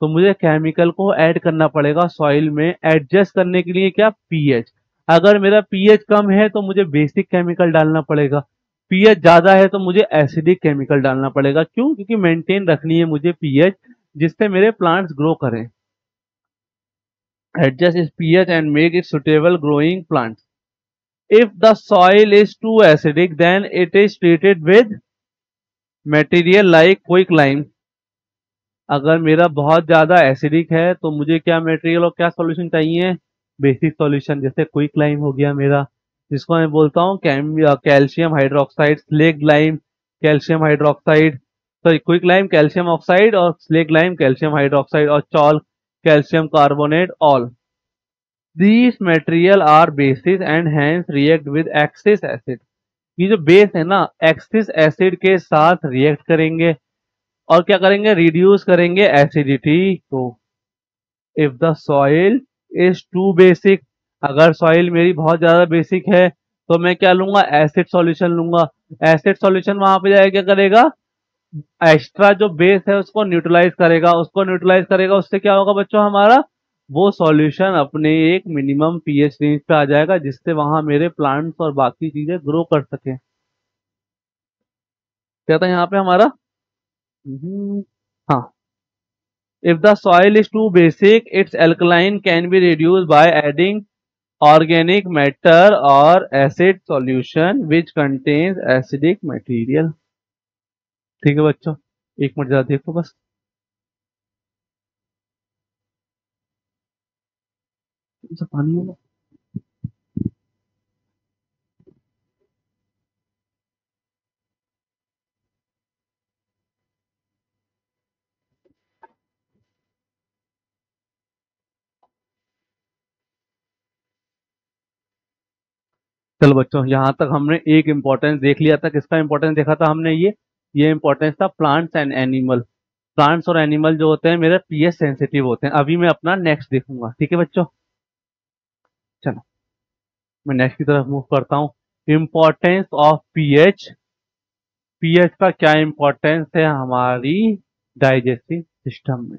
तो मुझे केमिकल को ऐड करना पड़ेगा सॉइल में एडजस्ट करने के लिए, क्या, पीएच। अगर मेरा पीएच कम है तो मुझे बेसिक केमिकल डालना पड़ेगा, पीएच ज्यादा है तो मुझे एसिडिक केमिकल डालना पड़ेगा। क्यों? क्योंकि मेंटेन रखनी है मुझे पीएच, जिससे मेरे प्लांट्स ग्रो करें। Adjust its pH and make it suitable growing plants. If the soil is too acidic then it is treated with material like quick lime. अगर मेरा बहुत ज्यादा एसिडिक है तो मुझे क्या मटेरियल और क्या सॉल्यूशन चाहिए? बेसिक सॉल्यूशन, जैसे क्विक लाइम हो गया मेरा, जिसको मैं बोलता हूँ calcium hydroxide, slaked lime calcium hydroxide, sorry quick lime calcium oxide और स्लेग लाइम कैल्शियम हाइड्रोक्साइड और chalk calcium carbonate, all these material are bases and hence react with excess acid. ये जो बेस है ना, एक्सिस एसिड के साथ react करेंगे और क्या करेंगे? रिड्यूस करेंगे एसिडिटी को। If the soil is too basic, अगर सॉइल मेरी बहुत ज्यादा बेसिक है तो मैं क्या लूंगा? एसिड सॉल्यूशन लूंगा। एसिड सॉल्यूशन वहां पे जाके क्या करेगा? एक्स्ट्रा जो बेस है उसको न्यूट्रलाइज करेगा, उसको न्यूट्रलाइज करेगा, उससे क्या होगा बच्चों हमारा? वो सॉल्यूशन अपने एक मिनिमम पीएच रेंज पे आ जाएगा, जिससे वहां मेरे प्लांट्स और बाकी चीजें ग्रो कर सके। क्या था यहाँ पे हमारा? हाँ, if the soil is too basic, its alkaline can be reduced by adding organic matter or acid solution which contains acidic material। ठीक है बच्चों, एक मिनट जरा देखो बस। पानी होगा। चलो बच्चों, यहाँ तक हमने एक इम्पोर्टेंस देख लिया था। किसका इम्पोर्टेंस देखा था हमने? ये इम्पोर्टेंस था प्लांट्स एंड एनिमल। प्लांट्स और एनिमल जो होते हैं मेरे पीएच सेंसिटिव होते हैं। अभी मैं अपना नेक्स्ट देखूंगा, ठीक है बच्चों। चलो मैं नेक्स्ट की तरफ मूव करता हूँ। Importance of pH. पीएच का क्या इम्पोर्टेंस है हमारी डाइजेस्टिव सिस्टम में,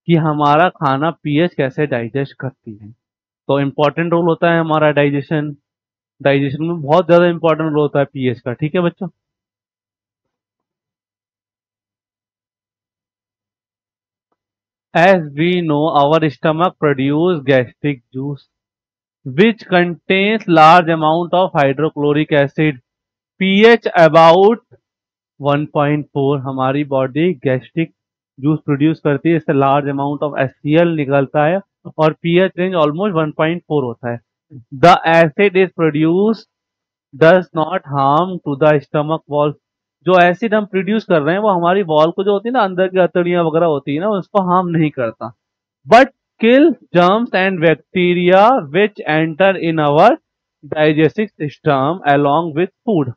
कि हमारा खाना पीएच कैसे डाइजेस्ट करती है। तो इम्पोर्टेंट रोल होता है हमारा डाइजेशन। डाइजेशन में बहुत ज्यादा इंपॉर्टेंट रोल होता है पीएच का, ठीक है बच्चों। As we know our stomach produce gastric juice which contains large amount of hydrochloric acid, pH about 1.4। हमारी बॉडी गैस्ट्रिक जूस प्रोड्यूस करती है, इससे लार्ज अमाउंट ऑफ HCl निकलता है और पीएच रेंज ऑलमोस्ट 1.4 होता है। The acid is produce does not harm to the stomach wall. जो एसिड हम प्रोड्यूस कर रहे हैं वो हमारी वॉल को जो होती है ना, अंदर की अतड़ियां वगैरह होती है ना, उसको हार्म नहीं करता, but kill germs and bacteria which enter in our digestive system along with food।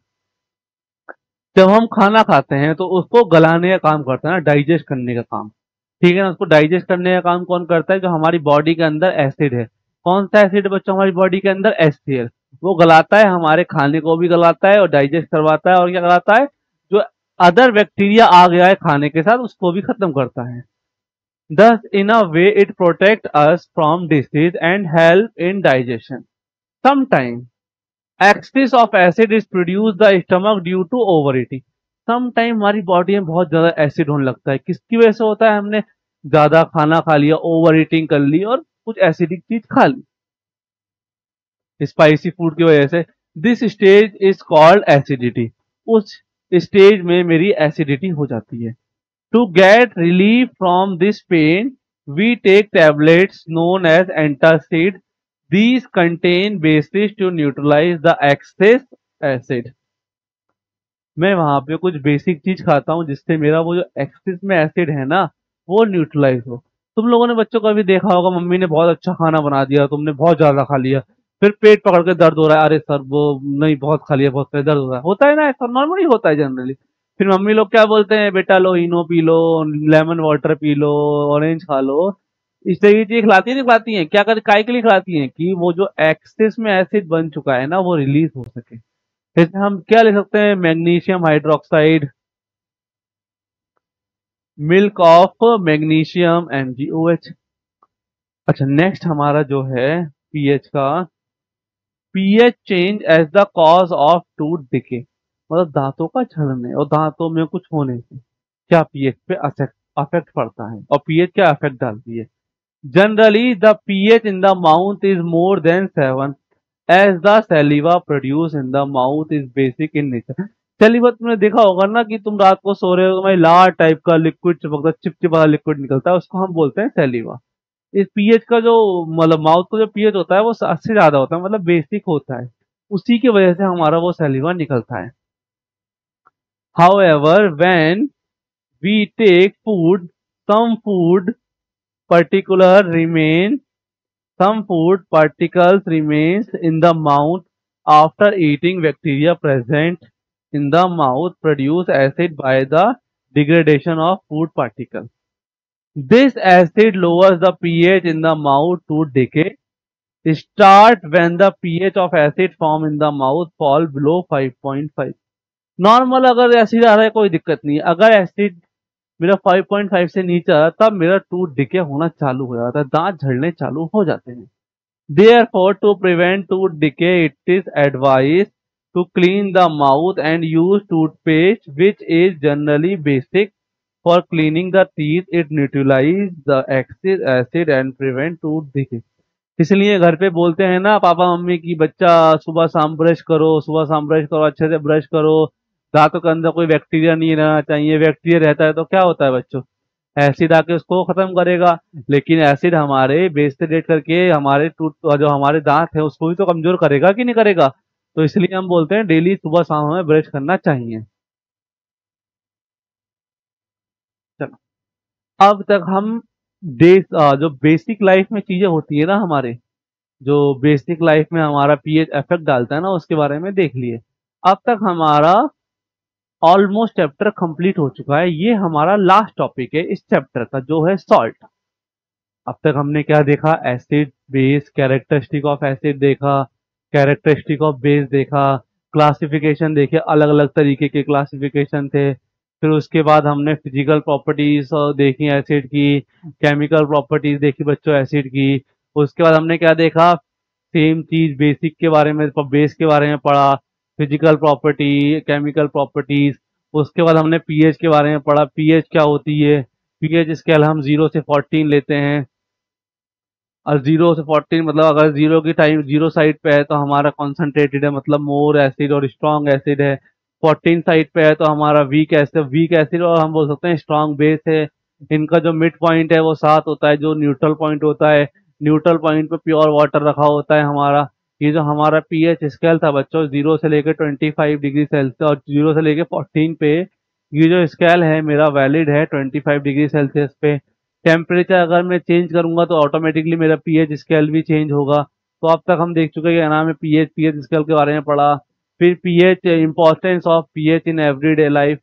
जब हम खाना खाते हैं तो उसको गलाने का काम करता है ना, डाइजेस्ट करने का काम, ठीक है ना। उसको डाइजेस्ट करने का काम कौन करता है? जो हमारी बॉडी के अंदर एसिड है। कौन सा एसिड है बच्चों हमारी बॉडी के अंदर? HCl। वो गलाता है, हमारे खाने को भी गलाता है और डाइजेस्ट करवाता है। और क्या गलाता है? जो अदर बैक्टीरिया आ गया है खाने के साथ उसको भी खत्म करता है। Thus, in a way, it protects us from disease and help in digestion. Sometimes, excess of acid is produced the stomach due to overeating. Sometimes हमारी बॉडी में बहुत ज्यादा एसिड होने लगता है। किसकी वजह से होता है? हमने ज्यादा खाना खा लिया, ओवर ईटिंग कर ली और कुछ एसिडिक चीज खा ली, स्पाइसी फूड की वजह से। This stage is called acidity. उस स्टेज में मेरी एसिडिटी हो जाती है। To get relief from this pain, we take tablets known as antacid. These contain bases to neutralize the excess acid. मैं वहां पे कुछ बेसिक चीज खाता हूँ जिससे मेरा वो जो एक्सेस में एसिड है ना वो न्यूट्रलाइज हो। तुम लोगों ने बच्चों को भी देखा होगा, मम्मी ने बहुत अच्छा खाना बना दिया, तुमने बहुत ज्यादा खा लिया, फिर पेट पकड़ के दर्द हो रहा है, अरे सर वो नहीं बहुत खा लिया, बहुत दर्द हो रहा है, होता है ना, ऐसा नॉर्मली होता है जनरली। फिर मम्मी लोग क्या बोलते हैं? बेटा लो इनो P low, lemon water P low, orange खा लो। इस तरह की चीज खिलाती है, नहीं खिलाती है? क्या कर काय के लिए खिलाती है? कि वो जो एक्सेस में एसिड बन चुका है ना वो रिलीज हो सके। जैसे हम क्या ले सकते हैं? Magnesium hydroxide, milk of magnesium MgOH। अच्छा नेक्स्ट हमारा जो है पीएच का, pH change as the cause of tooth decay. मतलब दांतों का झड़ने और दांतों में कुछ होने से क्या पीएच पे अफेक्ट पड़ता है और पीएच क्या अफेक्ट डालती है? Generally the pH in the mouth is more than 7 as the saliva produce in the mouth is basic in nature. Saliva तुमने देखा होगा ना कि तुम रात को सो रहे हो, तुम्हारी लाल टाइप का लिक्विड चिपकता, चिपचिप वाला लिक्विड निकलता है, उसको हम बोलते हैं सैलिवा। इस पीएच का जो मतलब माउथ का जो पीएच होता है वो 80 ज्यादा होता है, मतलब बेसिक होता है, उसी की वजह से हमारा वो सैलिवा निकलता है। However, when we take food, some food particular remain, some food particles remains in the mouth after eating. Bacteria present in the mouth produce acid by the degradation of food particles. This acid lowers the pH in the mouth to decay. Start when the pH of acid form in the mouth fall below 5.5। Normal अगर acid आ रहा है कोई दिक्कत नहीं है, अगर acid मेरा 5.5 से नीचे आ रहा है तब मेरा टूथ डिके होना चालू हो जाता है, दांत झड़ने चालू हो जाते हैं। Therefore, to prevent tooth decay, it is advised to clean the mouth and use toothpaste, which is generally basic for cleaning the teeth. It neutralizes the excess acid and prevent tooth decay। इसलिए घर पे बोलते हैं ना papa mummy की, बच्चा सुबह शाम ब्रश करो, सुबह शाम ब्रश करो, अच्छे से ब्रश करो, दांतों के अंदर कोई बैक्टीरिया नहीं रहना चाहिए। बैक्टीरिया रहता है तो क्या होता है बच्चों? एसिड आके उसको खत्म करेगा। लेकिन एसिड हमारे बेस से रेट करके हमारे टूथ जो हमारे दांत है उसको भी तो कमजोर करेगा कि नहीं करेगा? तो इसलिए हम बोलते हैं डेली सुबह शाम हमें ब्रश करना चाहिए। चलो अब तक हम जो बेसिक लाइफ में चीजें होती है ना हमारे, जो बेसिक लाइफ में हमारा पीएच इफेक्ट डालता है ना, उसके बारे में देख लिए। अब तक हमारा ऑलमोस्ट चैप्टर कंप्लीट हो चुका है। ये हमारा लास्ट टॉपिक है इस चैप्टर का, जो है सॉल्ट। अब तक हमने क्या देखा? Acid, base, characteristic of acid देखा, कैरेक्टरिस्टिक ऑफ बेस देखा, क्लासिफिकेशन देखे, अलग अलग तरीके के क्लासिफिकेशन थे। फिर उसके बाद हमने फिजिकल प्रॉपर्टीज देखी एसिड की, केमिकल प्रॉपर्टीज देखी बच्चों एसिड की। उसके बाद हमने क्या देखा? सेम चीज बेसिक के बारे में, बेस के बारे में पढ़ा, फिजिकल प्रॉपर्टी, केमिकल प्रॉपर्टीज। उसके बाद हमने पीएच के बारे में पढ़ा, पीएच क्या होती है। पीएच स्केल हम 0 से 14 लेते हैं, और 0 से 14 मतलब अगर जीरो की टाइम जीरो साइड पे है तो हमारा कॉन्सेंट्रेटेड है, मतलब मोर एसिड और स्ट्रॉन्ग एसिड है। 14 साइड पे है तो हमारा वीक एसिड और हम बोल सकते हैं स्ट्रॉन्ग बेस है। इनका जो मिड पॉइंट है वो 7 होता है, जो न्यूट्रल पॉइंट होता है, न्यूट्रल पॉइंट पे प्योर वाटर रखा होता है हमारा। ये जो हमारा पीएच स्केल था बच्चों, 0 से लेकर 25 डिग्री सेल्सियस और 0 से लेकर 14 पे, ये जो स्केल है मेरा वैलिड है 25 डिग्री सेल्सियस पे। टेम्परेचर अगर मैं चेंज करूंगा तो ऑटोमेटिकली मेरा पीएच स्केल भी चेंज होगा। तो अब तक हम देख चुके हैं, नाम है पीएच, पीएच स्केल के बारे में पढ़ा। फिर pH, importance of pH in everyday life.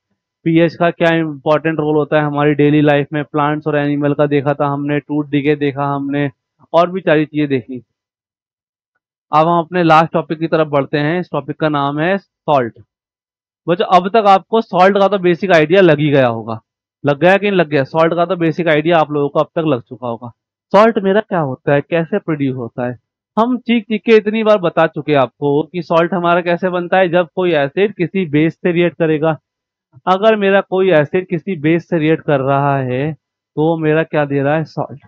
PH का क्या इंपॉर्टेंट रोल होता है हमारी डेली लाइफ में, प्लांट्स और एनिमल का देखा था हमने, टूथ डिके देखा हमने, और भी सारी चीजें देखी। अब हम अपने लास्ट टॉपिक की तरफ बढ़ते हैं। इस टॉपिक का नाम है सॉल्ट। बच्चों अब तक आपको सॉल्ट का तो बेसिक आइडिया लग ही गया होगा। लग गया कि नहीं लग गया? सॉल्ट का तो बेसिक आइडिया आप लोगों को अब तक लग चुका होगा। सॉल्ट मेरा क्या होता है, कैसे प्रोड्यूस होता है, हम चीख चीख के इतनी बार बता चुके हैं आपको कि सॉल्ट हमारा कैसे बनता है। जब कोई एसिड किसी बेस से रिएक्ट करेगा, अगर मेरा कोई एसिड किसी बेस से रिएक्ट कर रहा है तो मेरा क्या दे रहा है? सॉल्ट।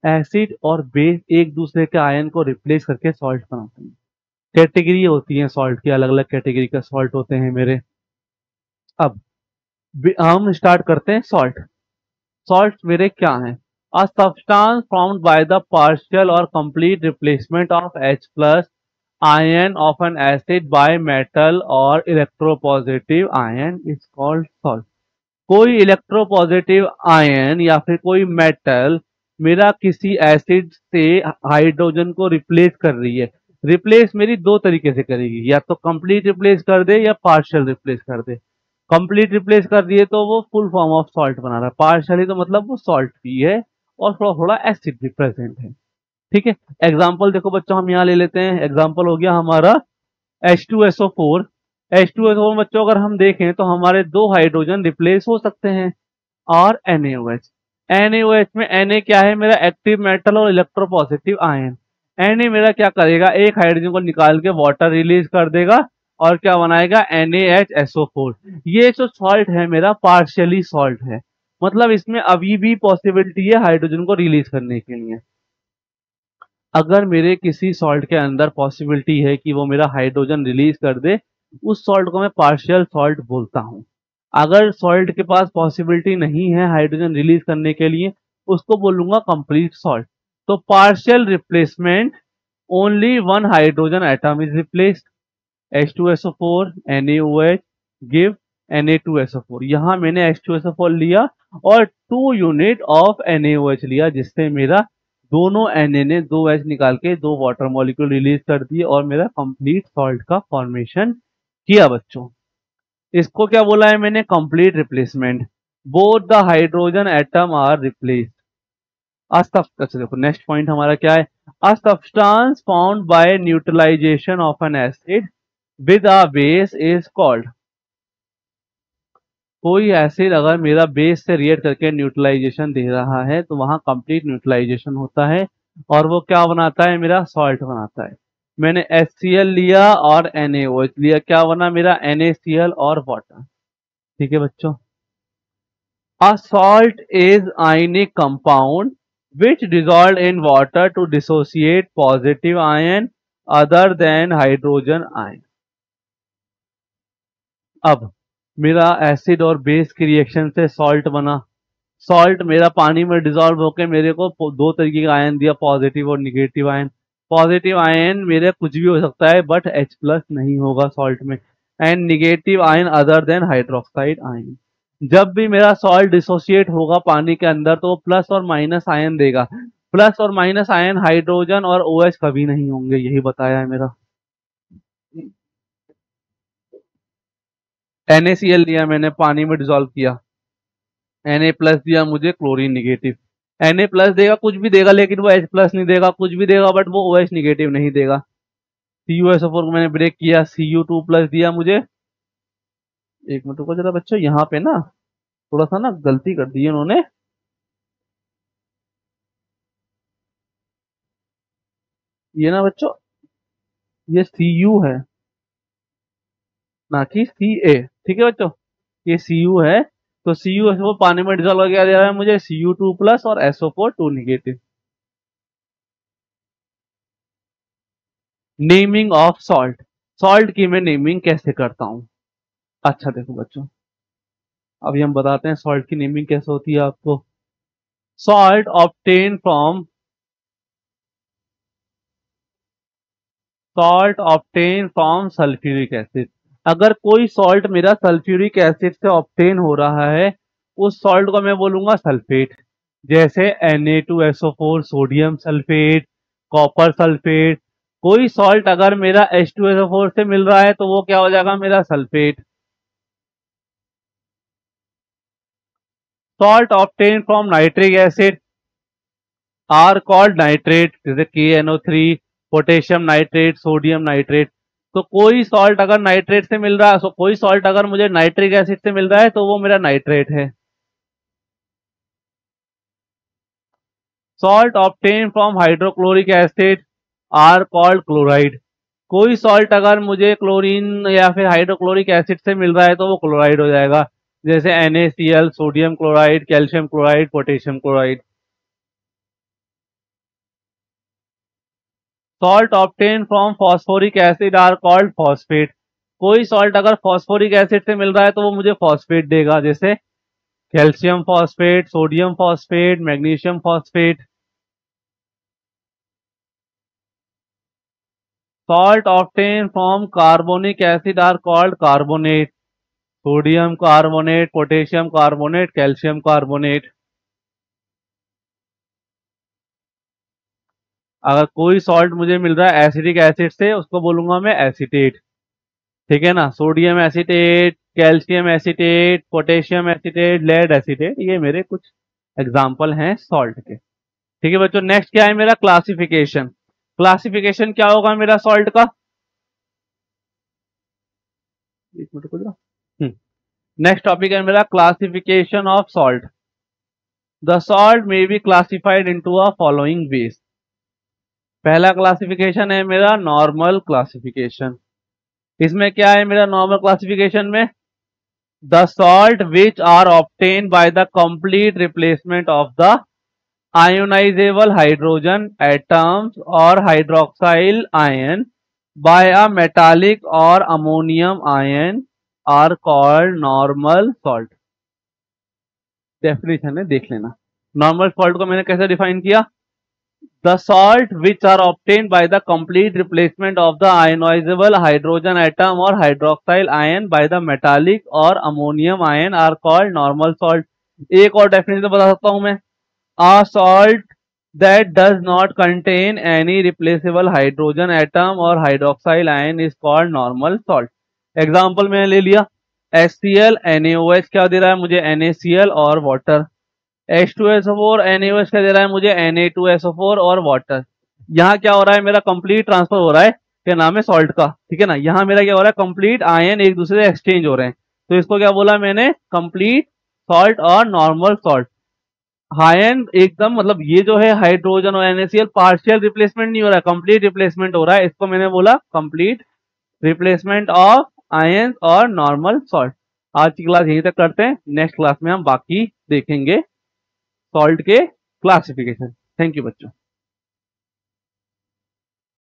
एसिड और बेस एक दूसरे के आयन को रिप्लेस करके सॉल्ट बनाते हैं। कैटेगरी होती है सॉल्ट की, अलग अलग कैटेगरी का सॉल्ट होते हैं मेरे। अब हम स्टार्ट करते हैं सॉल्ट। सॉल्ट मेरे क्या हैं? A substance formed by the partial और complete replacement of H plus ion of an acid by metal और electropositive ion is called salt. कोई इलेक्ट्रोपॉजिटिव आयन या फिर कोई मेटल मेरा किसी एसिड से हाइड्रोजन को रिप्लेस कर रही है। रिप्लेस मेरी दो तरीके से करेगी, या तो कंप्लीट रिप्लेस कर दे या पार्शियल रिप्लेस कर दे। कंप्लीट रिप्लेस कर दिए तो वो फुल फॉर्म ऑफ सॉल्ट बना रहा है, पार्शियली तो मतलब वो सॉल्ट भी है और थोड़ा थोड़ा एसिड भी प्रेजेंट है। ठीक है, एग्जाम्पल देखो बच्चों, हम यहाँ ले लेते हैं। एग्जाम्पल हो गया हमारा H2SO4। H2SO4 बच्चों अगर हम देखें तो हमारे दो हाइड्रोजन रिप्लेस हो सकते हैं, और NaOH। NaOH में Na क्या है? मेरा एक्टिव मेटल और इलेक्ट्रोपॉजिटिव आयन। Na मेरा क्या करेगा? एक हाइड्रोजन को निकाल के वाटर रिलीज कर देगा और क्या बनाएगा? NaHSO4। ये जो सॉल्ट है मेरा पार्शियली सॉल्ट है, मतलब इसमें अभी भी पॉसिबिलिटी है हाइड्रोजन को रिलीज करने के लिए। अगर मेरे किसी सॉल्ट के अंदर पॉसिबिलिटी है कि वो मेरा हाइड्रोजन रिलीज कर दे, उस सॉल्ट को मैं पार्शियल सॉल्ट बोलता हूं। अगर सॉल्ट के पास पॉसिबिलिटी नहीं है हाइड्रोजन रिलीज करने के लिए, उसको बोलूंगा कंप्लीट सॉल्ट। तो partial replacement, only one hydrogen atom is replaced. H2SO4 NaOH give Na2SO4। यहां मैंने H2SO4 लिया और 2 यूनिट ऑफ NaOH लिया, जिससे मेरा दोनों Na ने 2H निकाल के 2 वाटर मॉलिक्यूल रिलीज कर दिए और मेरा कंप्लीट सॉल्ट का फॉर्मेशन किया बच्चों। इसको क्या बोला है मैंने? Complete replacement. Both the hydrogen atom are replaced. अच्छा देखो नेक्स्ट पॉइंट हमारा क्या है? A substance found by neutralisation of an acid with a base is called. कोई एसिड अगर मेरा बेस से रिएक्ट करके न्यूट्रलाइजेशन दे रहा है तो वहां कंप्लीट न्यूट्रलाइजेशन होता है, और वो क्या बनाता है? मेरा सॉल्ट बनाता है। मैंने HCl लिया और NaOH लिया, क्या बना मेरा? NaCl और वाटर। ठीक है बच्चों। A salt is ionic compound which dissolved in water to dissociate positive ion other than hydrogen ion। अब मेरा एसिड और बेस की रिएक्शन से सॉल्ट बना। सॉल्ट मेरा पानी में डिसॉल्व होकर मेरे को दो तरीके का आयन दिया, पॉजिटिव और निगेटिव आयन। पॉजिटिव आयन मेरे कुछ भी हो सकता है बट H प्लस नहीं होगा सॉल्ट में, and negative ion other than hydroxide ion. जब भी मेरा सॉल्ट डिसोसिएट होगा पानी के अंदर तो वो प्लस और माइनस आयन देगा। प्लस और माइनस आयन हाइड्रोजन और OH कभी नहीं होंगे, यही बताया है मेरा। NaCl लिया मैंने, पानी में डिसॉल्व किया, Na प्लस दिया मुझे, क्लोरीन निगेटिव। Na प्लस देगा कुछ भी देगा, लेकिन वो H प्लस नहीं देगा, कुछ भी देगा बट वो OH निगेटिव नहीं देगा। CuSO4 को मैंने ब्रेक किया, Cu2 प्लस दिया मुझे। एक मिनट रुको जरा बच्चों, यहाँ पे ना थोड़ा सा ना गलती कर दी है उन्होंने। ये ना बच्चों, ये Cu है ना कि Ca, ठीक है बच्चों, ये Cu है। तो Cu पानी में डिजोल्व हो गया, दे रहा है मुझे Cu2 प्लस और SO4 2 negative. Naming of salt, salt की मैं नेमिंग कैसे करता हूं। अच्छा देखो बच्चों, अभी हम बताते हैं सॉल्ट की नेमिंग कैसे होती है आपको। Salt obtain from, salt obtain from sulphuric acid. अगर कोई सॉल्ट मेरा सल्फ्यूरिक एसिड से ऑब्टेन हो रहा है, उस सॉल्ट को मैं बोलूंगा सल्फेट। जैसे Na2SO4 sodium sulphate, copper sulphate. कोई सॉल्ट अगर मेरा H2SO4 से मिल रहा है तो वो क्या हो जाएगा मेरा sulphate. Salt obtain from nitric acid are called nitrate, जैसे KNO3, potassium nitrate, sodium nitrate. तो कोई सॉल्ट अगर नाइट्रेट से मिल रहा है, कोई सॉल्ट अगर मुझे नाइट्रिक एसिड से मिल रहा है तो वो मेरा नाइट्रेट है। Salt obtain from hydrochloric acid are called chloride. कोई सॉल्ट अगर मुझे क्लोरीन या फिर हाइड्रोक्लोरिक एसिड से मिल रहा है तो वो क्लोराइड हो जाएगा। जैसे NaCl, sodium chloride, calcium chloride, potassium chloride. Salt obtain from phosphoric acid are called phosphate. कोई सॉल्ट अगर फॉस्फोरिक एसिड से मिल रहा है तो वो मुझे फॉस्फेट देगा, जैसे calcium phosphate, sodium phosphate, magnesium phosphate. Salt obtain from carbonic acid are called carbonate. Sodium carbonate, potassium carbonate, calcium carbonate. अगर कोई सॉल्ट मुझे मिल रहा है एसिडिक एसिड से, उसको बोलूंगा मैं एसीटेट, ठीक है ना। Sodium acetate, calcium acetate, potassium acetate, lead acetate, ये मेरे कुछ एग्जाम्पल हैं सॉल्ट के। ठीक है बच्चों, नेक्स्ट क्या है मेरा क्लासिफिकेशन। क्लासिफिकेशन क्या होगा मेरा सॉल्ट का, एक मिनट को जरा। नेक्स्ट टॉपिक है मेरा classification of salt. The salt may be classified into a following ways. पहला क्लासिफिकेशन है मेरा नॉर्मल क्लासिफिकेशन। इसमें क्या है मेरा नॉर्मल क्लासिफिकेशन में, the salt which are obtain by the complete replacement of the ionisable hydrogen atoms और hydroxyl ion by a metallic और ammonium ion are called normal salt. Definition है, देख लेना। नॉर्मल सॉल्ट को मैंने कैसे डिफाइन किया, the salt which are obtained by the complete replacement of the ionizable hydrogen atom or hydroxyl ion by the metallic or ammonium ion are called normal salt। एक और definition बता सकता हूं मैं, a salt that does not contain any replaceable hydrogen atom or hydroxyl ion is called normal salt। Example मैंने ले लिया, HCl, NaOH क्या दे रहा है मुझे, NaCl और वाटर। H2SO4 NaOH क्या दे रहा है मुझे, Na2SO4 और वाटर। यहाँ क्या हो रहा है मेरा कंप्लीट ट्रांसफर हो रहा है, क्या नाम है सॉल्ट का, ठीक है ना। यहाँ मेरा क्या हो रहा है, कंप्लीट आयन एक दूसरे से एक्सचेंज हो रहे हैं, तो इसको क्या बोला मैंने, कंप्लीट सॉल्ट और नॉर्मल सॉल्ट। आयन एकदम मतलब ये जो है हाइड्रोजन और NaCl पार्शियल रिप्लेसमेंट नहीं हो रहा है, कंप्लीट रिप्लेसमेंट हो रहा है, इसको मैंने बोला कंप्लीट रिप्लेसमेंट ऑफ आयन और नॉर्मल सॉल्ट। आज की क्लास यहीं तक करते हैं, नेक्स्ट क्लास में हम बाकी देखेंगे सॉल्ट के क्लासिफिकेशन। थैंक यू बच्चों।